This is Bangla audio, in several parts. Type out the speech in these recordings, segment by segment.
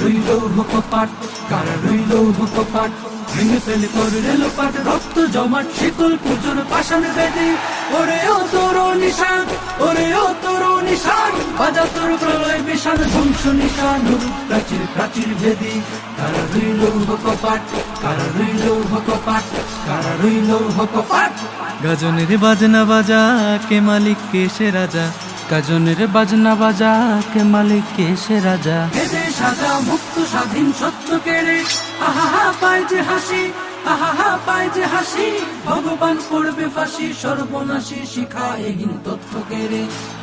রইল কপাট, কারা রইল কপাট। ভেঙে ফেলে করলে লোপাট, রক্ত জমাট শিকল পুজোর পাষাণ বেদে। ওরে ও তোর নিশান, ওরে ও তোর নিশান, বাজা তোর প্রলয় বিশাল ধ্বংস নিশান। প্রাচীর প্রাচীর ভেদি, কারা রইল কপাট, কারা রইল কপাট, কারা রইল কপাট। গাজনের বাজনা বাজা কে মালিক কে সে রাজা, গাজনের বাজনা বাজা কে মালিক কে সে রাজা। ভেদে সাজা মুক্ত স্বাধীন সত্য কেড়ে, আহা হা পায় যে হাসি, আহা হা পায় যে হাসি। ভগবান পড়বে ফাঁসি, সর্বনাশী শিখা এহীন তথ্য কেড়ে।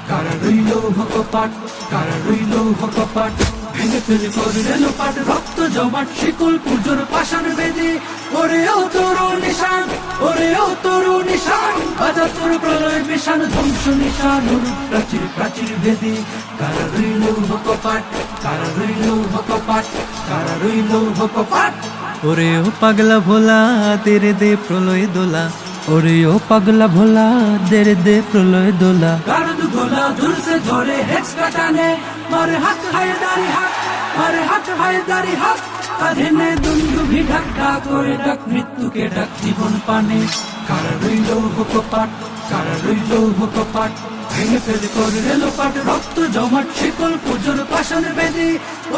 কারা রইল কপাট, কারা রইল কপাট। ভেঙে ফেলে করলে লোপাট, রক্ত জমাট শিকল পুজোর পাষাণ বেদে। ওরে ও তোর নিশান, ওরে ও তোর নিশান, বাজা তোর প্রলয় বিশান ধ্বংস নিশান। প্রাচীর প্রাচীর ভেদি, কারা রইল কপাট, কারা রইল কপাট, কারা রইল কপাট। ওরে ও পাগলা ভোলা তেরে দে প্রলয় দোলা, ওরে ও পাগলা ভোলা তেরে দে প্রলয় দোলা। গারদ গোলা দূর से ধরে হেক্স কাটানে, মারে হাত হায় দাড়ি হাত, মারে হাত হায় দাড়ি হাত। কাঁধে নে দুন্দুভি ঢাক ঢাক করে ডাক মৃত্যুকে ডাক জীবন পানে। কারা রইল কপাট, কারা রইল কপাট। ভেঙে ফেলে করলে লোপাট, রক্ত জমাট শিকল পুজোর পাষাণ বেদে।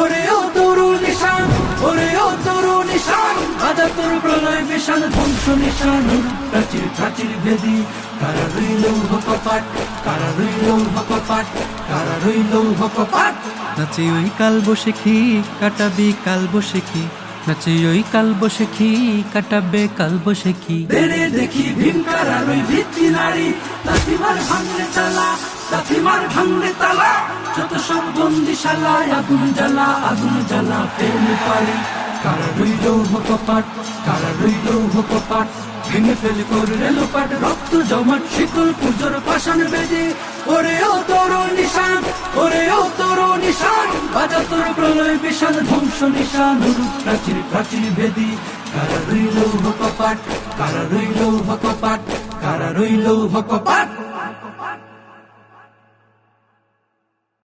ওরে ও তোর নিশান, ওরে ও তোর নিশান, বাজা তোর প্রলয় বিশাল ধ্বংস নিশান। প্রাচীর প্রাচীর ভেদি, কারা রইল কপাট, কারা রইল কপাট, কারা রইল কপাট। নাচে ওই কাল বসে খি কাটাবি কাল বসে খি, নাচে ওই কাল বসে খি কাটাবে কাল বসে খি। বেড়ে দেখি ভীমকার আর ওই ভিত্তি নারী, লাথিমার ভাঙলে চালা, লাথিমার ভাঙলে তালা। যত সব বন্দিশালায় আগুন জ্বালা, আগুন জ্বালা প্রেম পারি। কারা রইল কপাট, কারা রইল কপাট। ভেঙে ফেলে করলে লোপাট, রক্ত জমাট শিকল পুজোর পাষাণ বেদে। ওরে ও তোর নিশান, ওরে ও তোর নিশান, বাজা তোর প্রলয় বিশাল ধ্বংস নিশান। প্রাচীর প্রাচীর ভেদি, কারা রইল কপাট, কারা রইল কপাট, কারা রইল কপাট।